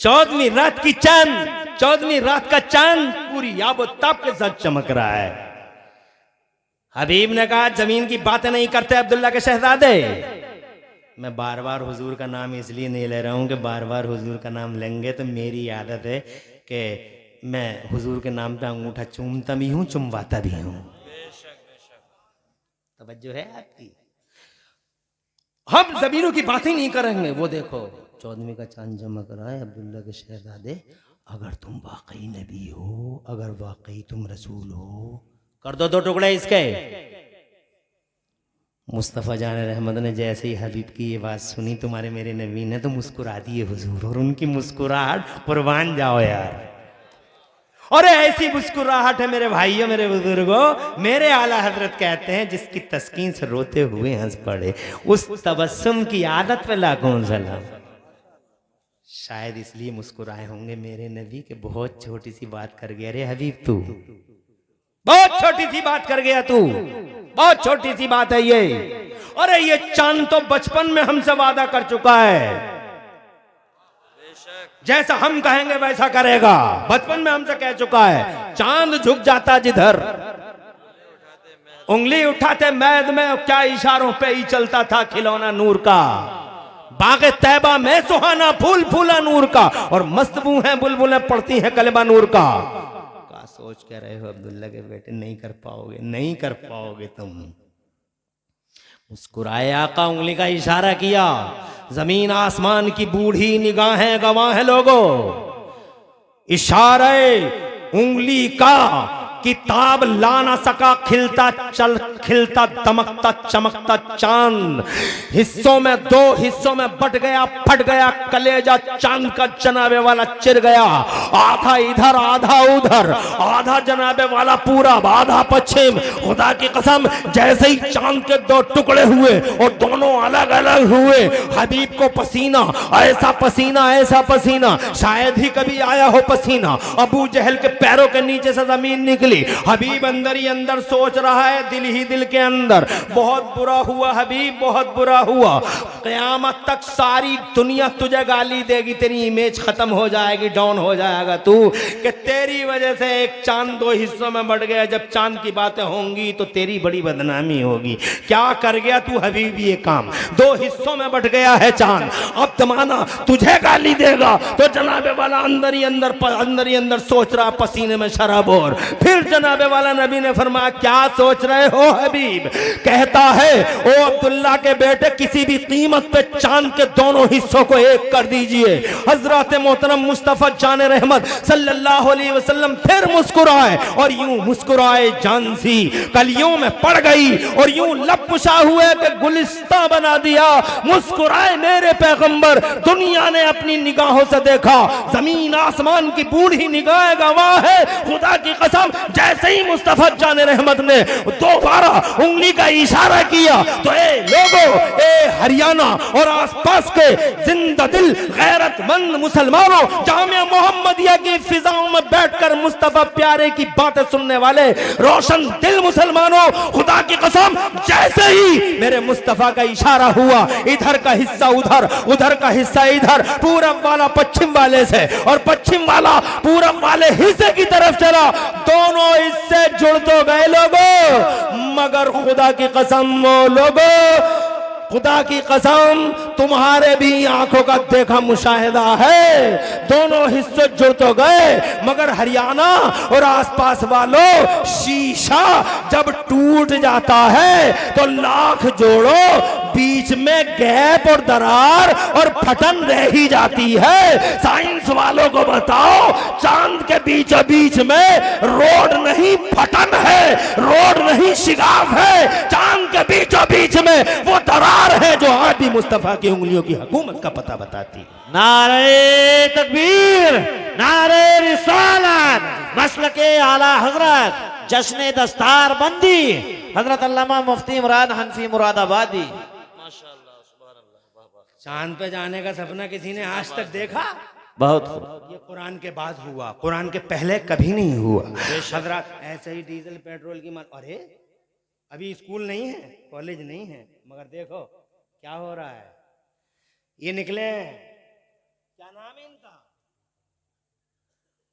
चौदहवीं रात की चांद, 14वीं रात का चांद पूरी आबोताब के साथ चमक रहा है। हबीब ने कहा जमीन की बातें नहीं करते अब्दुल्ला के शहजादे। मैं बार बार हुजूर का नाम इसलिए नहीं ले रहा हूं कि बार बार हुजूर का नाम लेंगे तो मेरी आदत है कि मैं हुजूर के नाम पे अंगूठा चूमता भी हूं, चुमवाता भी हूं। तवज्जो है आपकी? हम जमीनों की बातें नहीं करेंगे। वो देखो 14वीं का चांद चमक रहा है, अब्दुल्ला के शहजादे अगर तुम वाकई नबी हो, अगर वाकई तुम रसूल हो, कर दो 2 टुकड़े इसके। मुस्तफ़ा जान रहमत ने जैसे ही हबीब की ये बात सुनी, तुम्हारे मेरे नबी ने, तो मुस्कुरा दिए हुजूर, और उनकी मुस्कुराहट कुर्बान जाओ यार। और ऐसी मुस्कुराहट है मेरे भाइयों, मेरे बुजुर्गों, मेरे आला हजरत कहते हैं जिसकी तस्कीन से रोते हुए हंस पड़े, उस तबस्सुम की आदत पे लाखों सलाम। शायद इसलिए मुस्कुराए होंगे मेरे नबी के बहुत छोटी सी बात कर गया। अरे हबीब तू बहुत छोटी सी बात कर गया, तू बहुत छोटी सी बात है ये। अरे ये चांद तो बचपन में हमसे वादा कर चुका है, जैसा हम कहेंगे वैसा करेगा। बचपन में हमसे कह चुका है, चांद झुक जाता जिधर, उंगली उठाते मैद में, क्या इशारों पे ही चलता था खिलौना नूर का। बागे तैबा में सुहाना फूल फूला नूर का, और मस्तबू हैं बुलबुलें पड़ती हैं कलमा नूर का। सोच क्या रहे हो अब्दुल्ला के बेटे, नहीं कर पाओगे, नहीं कर पाओगे तुम। मुस्कुराए आका, उंगली का इशारा किया, जमीन आसमान की बूढ़ी निगाहें गवाह है लोगों। इशारे उंगली का किताब ला ना सका खिलता खिलता दमकता चमकता चांद। हिस्सों में 2 हिस्सों में बट गया, फट गया कलेजा चांद का, जनाबे वाला चिर गया। आधा इधर आधा उधर, आधा जनाबे वाला पूरब आधा पश्चिम। खुदा की कसम, जैसे ही चांद के 2 टुकड़े हुए और दोनों अलग अलग हुए, हबीब को पसीना, ऐसा पसीना, ऐसा पसीना शायद ही कभी आया हो पसीना। अबू जहल के पैरों के नीचे से जमीन निकली। हबीब अंदर ही अंदर सोच रहा है, दिल ही दिल के अंदर, बहुत बुरा हुआ हबीब, बहुत बुरा हुआ। क़यामत तक सारी दुनिया तुझे गाली देगी, तेरी इमेज खत्म हो जाएगी, डाउन हो जाएगा तू, कि तेरी वजह से एक चांद 2 हिस्सों में बढ़ गया। जब चांद की बातें होंगी तो तेरी बड़ी बदनामी होगी। क्या कर गया तू हबीब ये काम, 2 हिस्सों में बढ़ गया है चांद। अब जमाना तुझे गाली देगा तो जनाबे वाला अंदर ही अंदर सोच रहा, पसीने में शराबोर। फिर जनाबे वाला नबी ने फरमाया, क्या सोच रहे हो हबीब? कहता है, ओ अब्दुल्ला के बेटे, किसी भी कीमत पे चांद के दोनों हिस्सों को एक कर दीजिए। हजरत मोहतरम मुस्तफा जान रहमत सल्लल्लाहु अलैहि वसल्लम फिर मुस्कुराए, और यूं मुस्कुराए जान सी कलियों में पड़ गई, और यूं लब कुशा हुए कि गुलिस्ता बना दिया। मुस्कुराए मेरे पैगंबर, दुनिया ने अपनी निगाहों से देखा, जमीन आसमान की बूढ़ी निगाह गवाह है। खुदा की कसम, जैसे ही मुस्तफा जान रहमत ने दोबारा उंगली का इशारा किया, तो ए लोगों, ए हरियाणा और आसपास के जिंदा दिल गैरतमंद मुसलमानों, जामिया मोहम्मदिया की फिजाओं में बैठकर मुस्तफा प्यारे की बातें सुनने वाले रोशन दिल मुसलमानों, खुदा की कसम, जैसे ही मेरे मुस्तफा का इशारा हुआ, इधर का हिस्सा उधर, उधर का हिस्सा इधर, पूरब वाला पश्चिम वाले से और पश्चिम वाला पूरब वाले हिस्से की तरफ चला। दोनों हिस्से जुड़ तो गए लोगों, मगर खुदा की कसम वो लोगों, खुदा की कसम, तुम्हारे भी आंखों का देखा मुशाहिदा है, दोनों हिस्से जुड़ तो गए, मगर हरियाणा और आसपास वालों, शीशा जब टूट जाता है तो लाख जोड़ो, बीच में गैप और दरार और फटन रह ही जाती है। साइंस वालों को बताओ, चांद के बीचों बीच में रोड नहीं फटन है, रोड नहीं शिगाफ है, चांद के बीचों बीच में वो दरार है जो आज भी मुस्तफा की उंगलियों की हुकूमत का पता बताती है। नारे तकबीर, नारे रिसालत, मसलके आला हजरत, जश्न दस्तार बंदी, हजरत अल्लामा मुफ्ती मुराद हनफी मुरादाबादी। माशाअल्लाह, सुभान अल्लाह। चांद पे जाने का सपना किसी ने आज तक देखा? बहुत ये कुरान के बाद हुआ, कुरान के पहले कभी नहीं हुआ। हजरत ऐसे ही डीजल पेट्रोल की मार, अरे अभी स्कूल नहीं है, कॉलेज नहीं है, मगर देखो क्या हो रहा है। ये निकले, क्या नाम है इनका?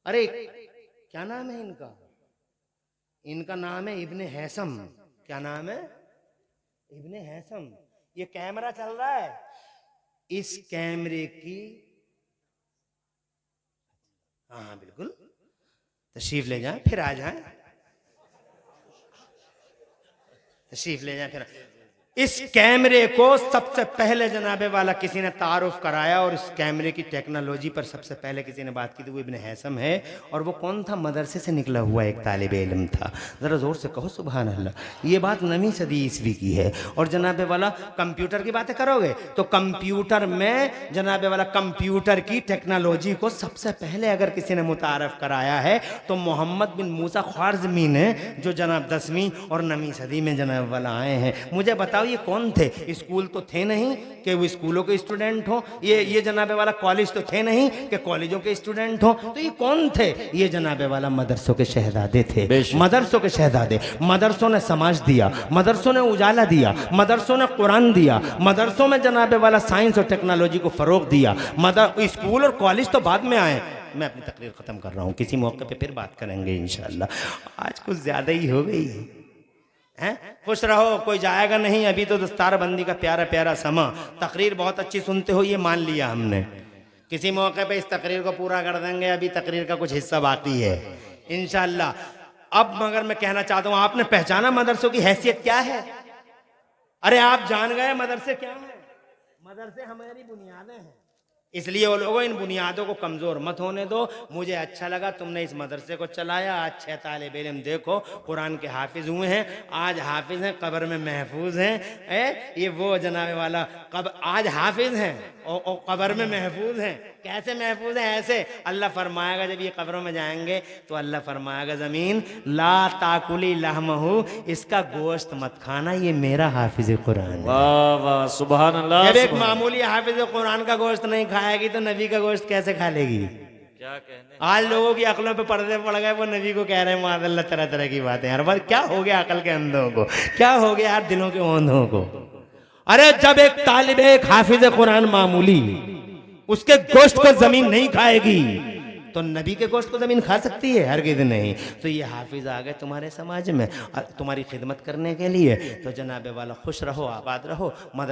अरे क्या नाम है इनका? इनका नाम है इब्ने हैसम। क्या नाम है? इब्ने हैसम। ये कैमरा चल रहा है, इस कैमरे की, हाँ बिल्कुल, तशरीफ ले जाए फिर आ जाए, तशरीफ ले जाए फिर। इस कैमरे को सबसे पहले जनाबे वाला किसी ने तारुफ कराया और इस कैमरे की टेक्नोलॉजी पर सबसे पहले किसी ने बात की थी, वो इब्न हैसम है। और वो कौन था? मदरसे से निकला हुआ एक तालिब इल्म था। ज़रा ज़ोर से कहो सुभान अल्लाह। ये बात 9वीं सदी ईस्वी की है। और जनाबे वाला कंप्यूटर की बातें करोगे तो कंप्यूटर में जनाबे वाला कंप्यूटर की टेक्नोलॉजी को सबसे पहले अगर किसी ने मुतारफ़ कराया है तो मोहम्मद बिन मूसा ख्वारिज़मी ने, जो जनाब 10वीं और 9वीं सदी में जनाब वाला आए हैं। मुझे बताओ ये कौन थे? स्कूल तो थे नहीं कि वो स्कूलों के स्टूडेंट हो, ये जनाबे वाला कॉलेज तो थे नहीं कि कॉलेजों के स्टूडेंट हो। तो ये कौन थे? ये जनाबे वाला मदरसों के शहजादे थे। मदरसों के शहजादे। मदरसों ने समाज दिया, मदरसों ने उजाला दिया, मदरसों ने कुरान दिया, मदरसों में जनाबे वाला साइंस और टेक्नोलॉजी को फरोग दिया। स्कूल और कॉलेज तो बाद में आए। मैं अपनी तकरीर ख़त्म कर रहा हूँ, किसी मौके पे फिर बात करेंगे इंशाअल्लाह। आज कुछ ज़्यादा ही हो गई हैं। खुश रहो, कोई जाएगा नहीं। अभी तो दस्तार बंदी का प्यारा प्यारा समा। तकरीर बहुत अच्छी सुनते हो, ये मान लिया हमने। किसी मौके पे इस तकरीर को पूरा कर देंगे। अभी तकरीर का कुछ हिस्सा बाकी है इंशाअल्लाह। अब मगर मैं कहना चाहता हूँ, आपने पहचाना मदरसों की हैसियत क्या है? अरे आप जान गए मदरसे क्या है? मदरसे हमारी बुनियादें हैं। इसलिए वो लोगों, इन बुनियादों को कमज़ोर मत होने दो। मुझे अच्छा लगा तुमने इस मदरसे को चलाया। आज 6 तालिब इल्म देखो कुरान के हाफिज हुए हैं, आज हाफिज हैं, कब्र में महफूज हैं। ये वो जनाबे वाला आज हाफिज हैं और कब्र में महफूज हैं। कैसे महफूज हैं? ऐसे अल्लाह फरमाएगा जब ये कब्रों में जाएंगे तो अल्लाह फरमाएगा ज़मीन ला ताकुली लहमहू, इसका गोश्त मत खाना, ये मेरा हाफिज कुरान है। वाह वाह सुभान अल्लाह। जब एक मामूली हाफिज कुरान का गोश्त नहीं खाएगी तो नबी का गोश्त कैसे खा लेगी? क्या कहने। आज लोगों की अकलों पे पर्दे पड़ गए, वो नबी को कह रहे हैं मादल्ला, तरह तरह की बातें। यार बस क्या हो गया अकल के अंधों को? क्या हो गया यार दिलों के ओंधों को? अरे जब एक तालिब, एक हाफिज कुरान मामूली, उसके गोश्त को जमीन नहीं खाएगी तो नबी के गोश्त को जमीन खा सकती है? हरगिज़ नहीं। तो ये हाफिज आ गए तुम्हारे समाज में तुम्हारी खिदमत करने के लिए। तो जनाबे वाला खुश रहो, आबाद रहो। मदर